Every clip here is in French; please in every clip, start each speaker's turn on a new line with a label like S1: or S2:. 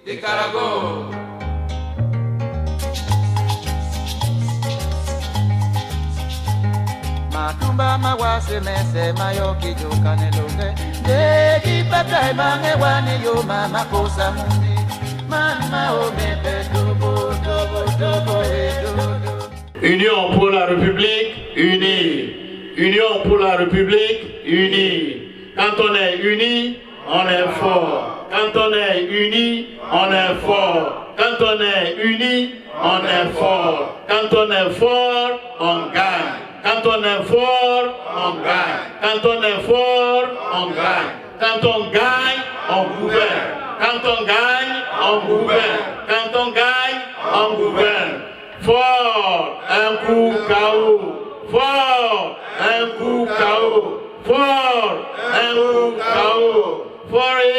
S1: de Carago.
S2: Matumba mawase mese mayoki jokane longe Degi patai mange wane yo mama kosa mundi Mani maome pe dobo dobo dobo dobo.
S3: Union pour la République unie. Union pour la République unie. Quand on est unis, on est fort. Quand on est unis, on est fort. Quand on est unis, on est fort. Quand on est fort, on gagne. Quand on est fort, on gagne. Quand on est fort, on gagne. Quand on gagne, on gouverne. Quand on gagne, on gouverne. Quand on gagne, on gouverne. Fort, un coup KO. Fort, un coup KO. Fort, un coup KO. Fort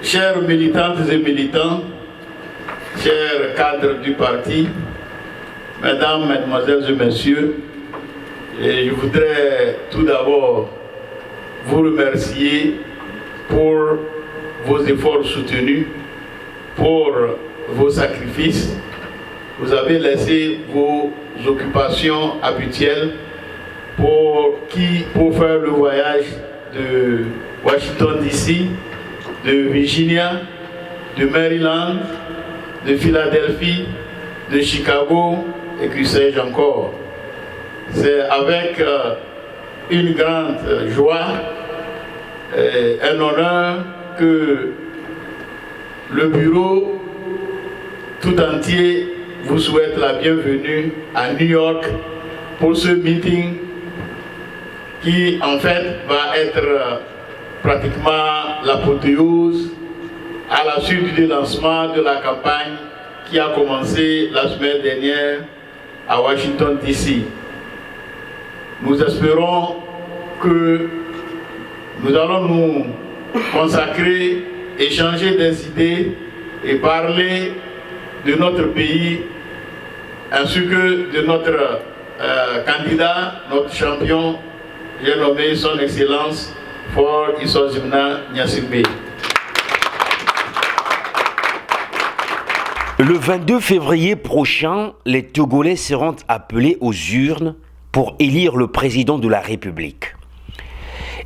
S3: Chers militantes et militants, chers cadres du parti, mesdames, mesdemoiselles et messieurs, je voudrais tout d'abord vous remercier pour vos efforts soutenus, pour vos sacrifices. Vous avez laissé vos occupations habituelles pour faire le voyage de Washington DC, de Virginia, de Maryland, de Philadelphie, de Chicago et que sais-je encore. C'est avec une grande joie et un honneur que le bureau tout entier vous souhaite la bienvenue à New York pour ce meeting qui en fait va être pratiquement l'apothéose à la suite du lancement de la campagne qui a commencé la semaine dernière à Washington DC. Nous espérons que nous allons nous consacrer, échanger des idées et parler de notre pays ainsi que de notre candidat, notre champion, j'ai nommé son Excellence Faure Issozimna Gnassingbé.
S4: Le 22 février prochain, les Togolais seront appelés aux urnes pour élire le président de la République.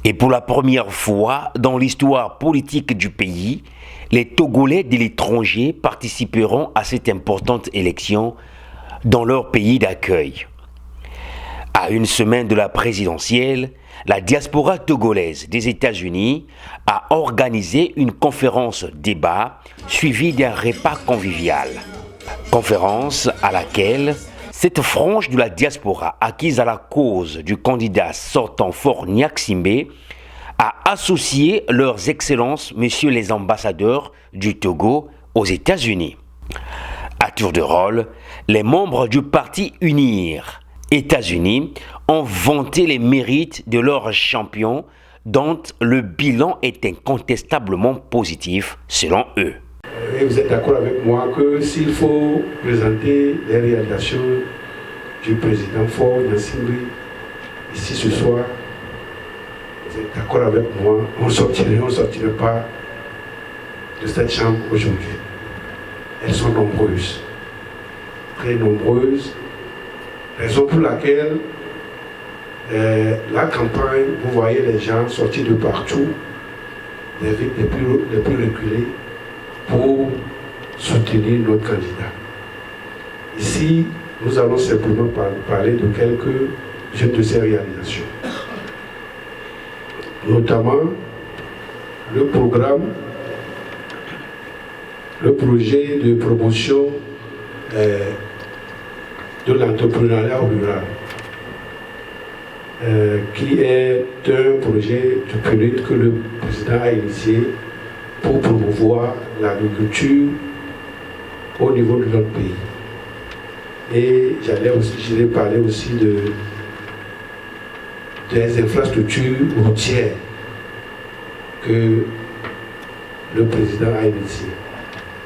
S4: Et pour la première fois dans l'histoire politique du pays, les Togolais de l'étranger participeront à cette importante élection dans leur pays d'accueil. À une semaine de la présidentielle, la diaspora togolaise des États-Unis a organisé une conférence débat suivie d'un repas convivial. Conférence à laquelle cette frange de la diaspora acquise à la cause du candidat sortant Faure Gnassingbé a associé leurs excellences, messieurs les ambassadeurs du Togo aux États-Unis. À tour de rôle, les membres du parti UNIR États-Unis ont vanté les mérites de leur champion dont le bilan est incontestablement positif selon eux.
S5: Et vous êtes d'accord avec moi que s'il faut présenter les réalisations du président Faure Gnassingbé ici ce soir, vous êtes d'accord avec moi, on ne sortirait pas de cette chambre aujourd'hui. Elles sont nombreuses, très nombreuses, raison pour laquelle la campagne, vous voyez les gens sortis de partout, les plus reculés, pour soutenir notre candidat. Ici, nous allons simplement parler de quelques-unes de ces réalisations. Notamment le programme, le projet de promotion de l'entrepreneuriat rural, qui est un projet du PNUD que le président a initié pour promouvoir l'agriculture au niveau de notre pays. Et j'allais parler aussi des infrastructures routières que le président a initiées.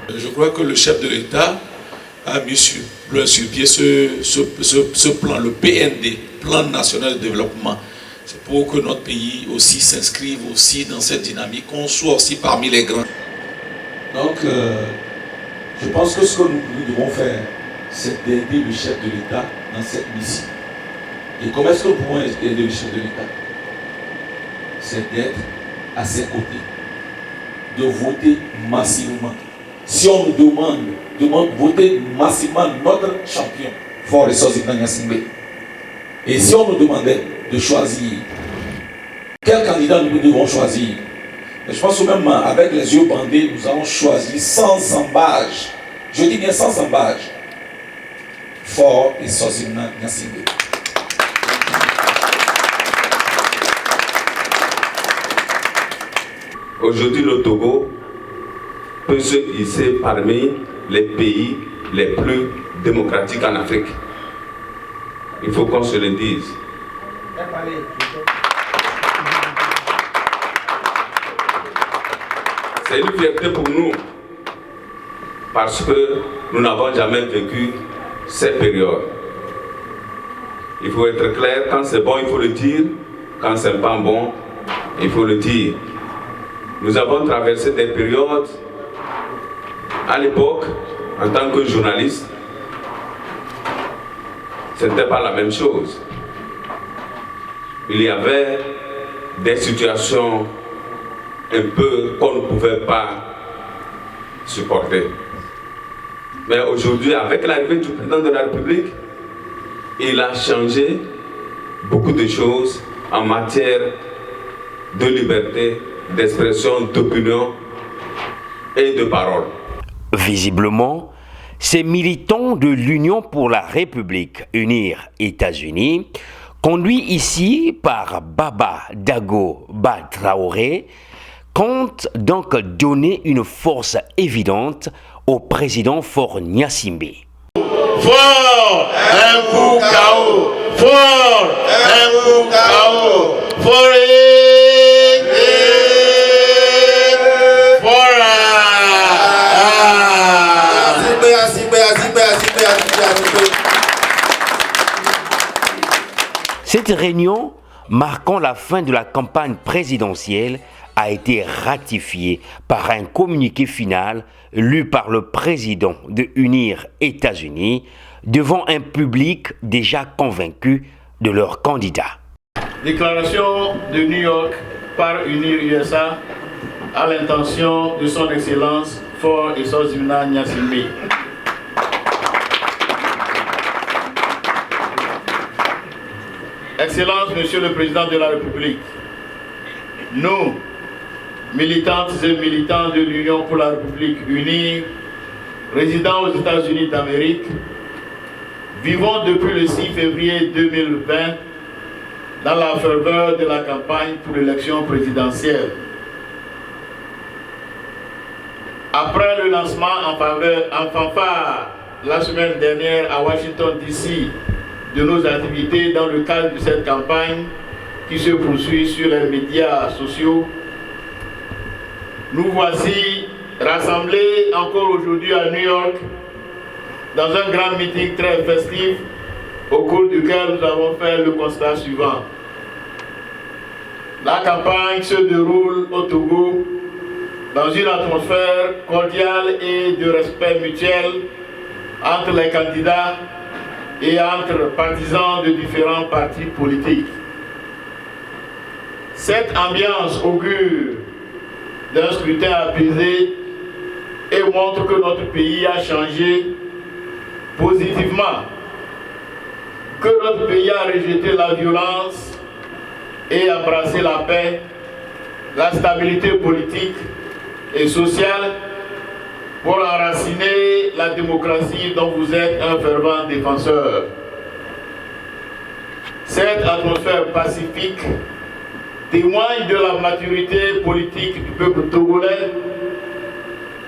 S1: Je crois que le chef de l'État a mis sur pied ce plan, le PND, Plan National de Développement. C'est pour que notre pays aussi s'inscrive aussi dans cette dynamique, qu'on soit aussi parmi les grands. Donc, je pense que ce que nous devons faire, c'est d'aider le chef de l'État dans cette mission. Et comment est-ce que nous pouvons aider le chef de l'État? C'est d'être à ses côtés, de voter massivement. Si on nous demande de voter massivement notre champion, Fort et Sozimna Nyasimbe. Et si on nous demandait de choisir quel candidat nous devons choisir, mais je pense que même avec les yeux bandés, nous allons choisir sans embâche. Je dis bien sans embâche. Fort et Sozimna Nyasimbe.
S6: Aujourd'hui, le Togo peut se hisser parmi les pays les plus démocratiques en Afrique. Il faut qu'on se le dise. C'est une fierté pour nous, parce que nous n'avons jamais vécu ces périodes. Il faut être clair, quand c'est bon, il faut le dire. Quand c'est pas bon, il faut le dire. Nous avons traversé des périodes, à l'époque, en tant que journaliste, ce n'était pas la même chose. Il y avait des situations un peu qu'on ne pouvait pas supporter. Mais aujourd'hui, avec l'arrivée du président de la République, il a changé beaucoup de choses en matière de liberté, d'expression, d'opinion et de parole.
S4: Visiblement, ces militants de l'Union pour la République Unir États-Unis, conduits ici par Baba Dago Ba Traoré, comptent donc donner une force évidente au président Faure Gnassingbé.
S3: Fort, un coup KO. Fort, un coup KO.
S4: Cette réunion, marquant la fin de la campagne présidentielle, a été ratifiée par un communiqué final lu par le président de Unir États-Unis devant un public déjà convaincu de leur candidat.
S3: Déclaration de New York par Unir USA à l'intention de son Excellence Faure et Sozimna Gnassingbé. Excellence, Monsieur le Président de la République, nous, militantes et militants de l'Union pour la République unie, résidant aux États-Unis d'Amérique, vivons depuis le 6 février 2020 dans la ferveur de la campagne pour l'élection présidentielle. Après le lancement en fanfare la semaine dernière à Washington DC de nos activités dans le cadre de cette campagne qui se poursuit sur les médias sociaux, nous voici rassemblés encore aujourd'hui à New York dans un grand meeting très festif au cours duquel nous avons fait le constat suivant. La campagne se déroule au Togo dans une atmosphère cordiale et de respect mutuel entre les candidats et entre partisans de différents partis politiques. Cette ambiance augure d'un scrutin apaisé et montre que notre pays a changé positivement, que notre pays a rejeté la violence et embrassé la paix, la stabilité politique et sociale pour enraciner la démocratie dont vous êtes un fervent défenseur. Cette atmosphère pacifique témoigne de la maturité politique du peuple togolais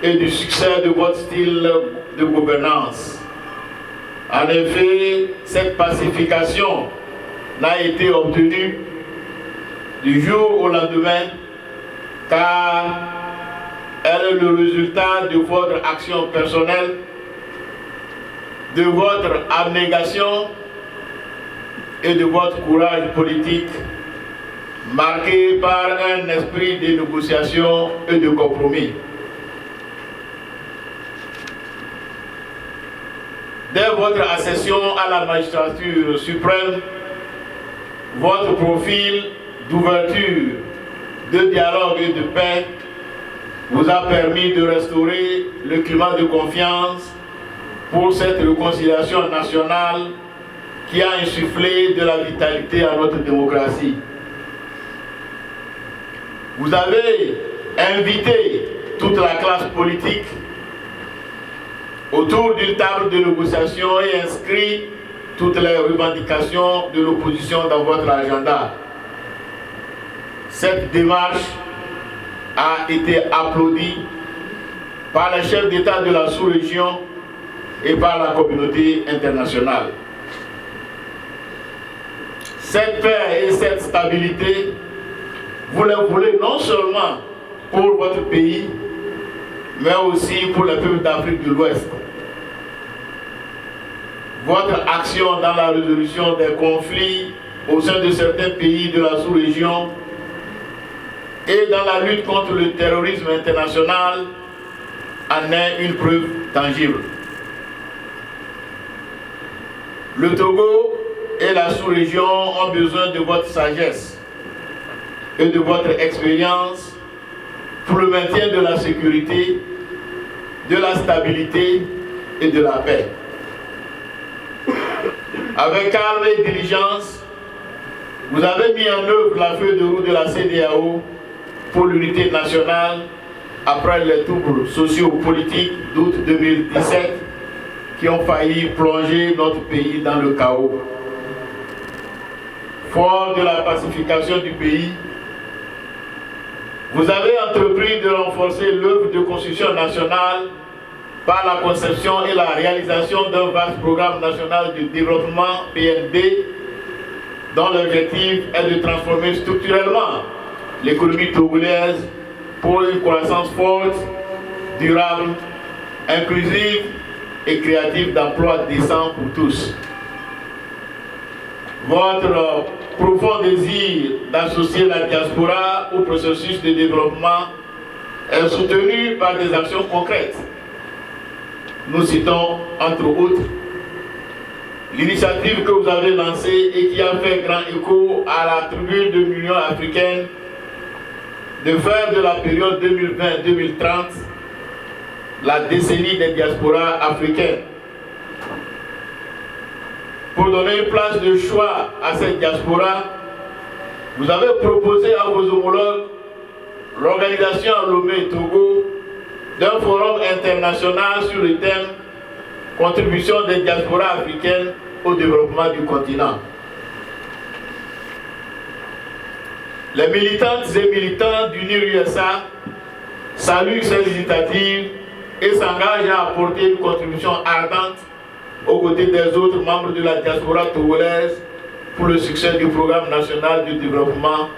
S3: et du succès de votre style de gouvernance. En effet, cette pacification n'a été obtenue du jour au lendemain, car elle est le résultat de votre action personnelle, de votre abnégation et de votre courage politique, marqué par un esprit de négociation et de compromis. Dès votre accession à la magistrature suprême, votre profil d'ouverture, de dialogue et de paix vous a permis de restaurer le climat de confiance pour cette réconciliation nationale qui a insufflé de la vitalité à notre démocratie. Vous avez invité toute la classe politique autour d'une table de négociation et inscrit toutes les revendications de l'opposition dans votre agenda. Cette démarche a été applaudie par les chefs d'État de la sous-région et par la communauté internationale. Cette paix et cette stabilité, vous les voulez non seulement pour votre pays, mais aussi pour les peuples d'Afrique de l'Ouest. Votre action dans la résolution des conflits au sein de certains pays de la sous-région et dans la lutte contre le terrorisme international en est une preuve tangible. Le Togo et la sous-région ont besoin de votre sagesse et de votre expérience pour le maintien de la sécurité, de la stabilité et de la paix. Avec calme et diligence, vous avez mis en œuvre la feuille de route de la CEDEAO pour l'unité nationale après les troubles socio-politiques d'août 2017 qui ont failli plonger notre pays dans le chaos. Fort de la pacification du pays, vous avez entrepris de renforcer l'œuvre de construction nationale par la conception et la réalisation d'un vaste programme national de développement PND dont l'objectif est de transformer structurellement l'économie togolaise pour une croissance forte, durable, inclusive et créative d'emplois décents pour tous. Votre profond désir d'associer la diaspora au processus de développement est soutenu par des actions concrètes. Nous citons, entre autres, l'initiative que vous avez lancée et qui a fait grand écho à la tribune de l'Union africaine de faire de la période 2020-2030 la décennie des diasporas africaines. Pour donner une place de choix à cette diaspora, vous avez proposé à vos homologues l'organisation à Lomé, Togo, d'un forum international sur le thème « Contribution des diasporas africaines au développement du continent ». Les militantes et militants du NIR-USA saluent ces initiatives et s'engagent à apporter une contribution ardente aux côtés des autres membres de la diaspora togolaise pour le succès du programme national de développement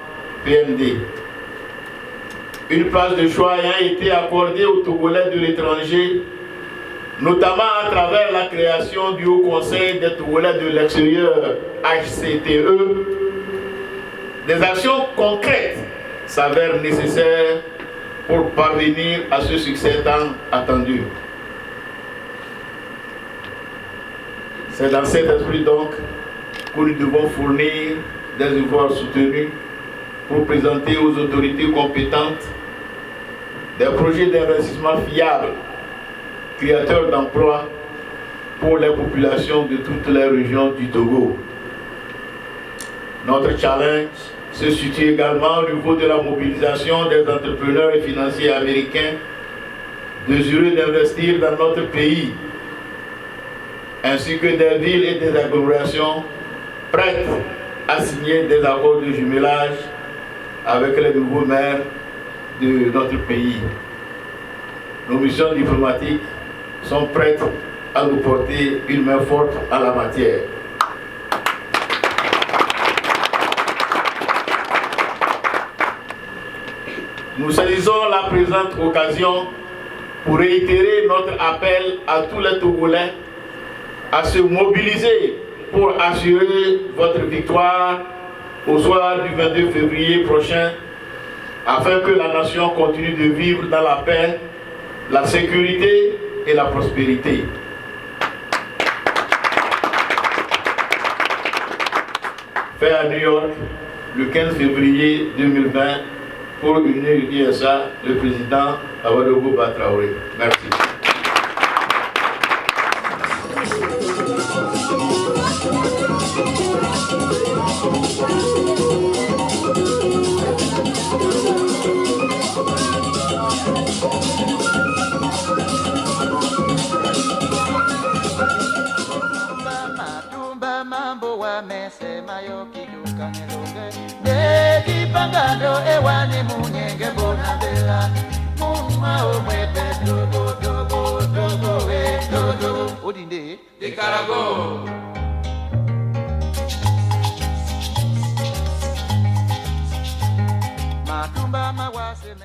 S3: PND. Une place de choix ayant été accordée aux Togolais de l'étranger, notamment à travers la création du Haut Conseil des Togolais de l'extérieur HCTE, des actions concrètes s'avèrent nécessaires pour parvenir à ce succès tant attendu. C'est dans cet esprit donc que nous devons fournir des efforts soutenus pour présenter aux autorités compétentes des projets d'investissement fiables, créateurs d'emplois pour les populations de toutes les régions du Togo. Notre challenge se situe également au niveau de la mobilisation des entrepreneurs et financiers américains désireux d'investir dans notre pays, ainsi que des villes et des agglomérations prêtes à signer des accords de jumelage avec les nouveaux maires de notre pays. Nos missions diplomatiques sont prêtes à nous porter une main forte en la matière. Nous saisissons la présente occasion pour réitérer notre appel à tous les Togolais à se mobiliser pour assurer votre victoire au soir du 22 février prochain, afin que la nation continue de vivre dans la paix, la sécurité et la prospérité. Fait à New York le 15 février 2020 pour unir l'ISA, le président Ouagadougou Traoré. Merci.
S2: Pangado ewani munyenge bonabela muma omwepe dogo odinde de Carago matumba mawase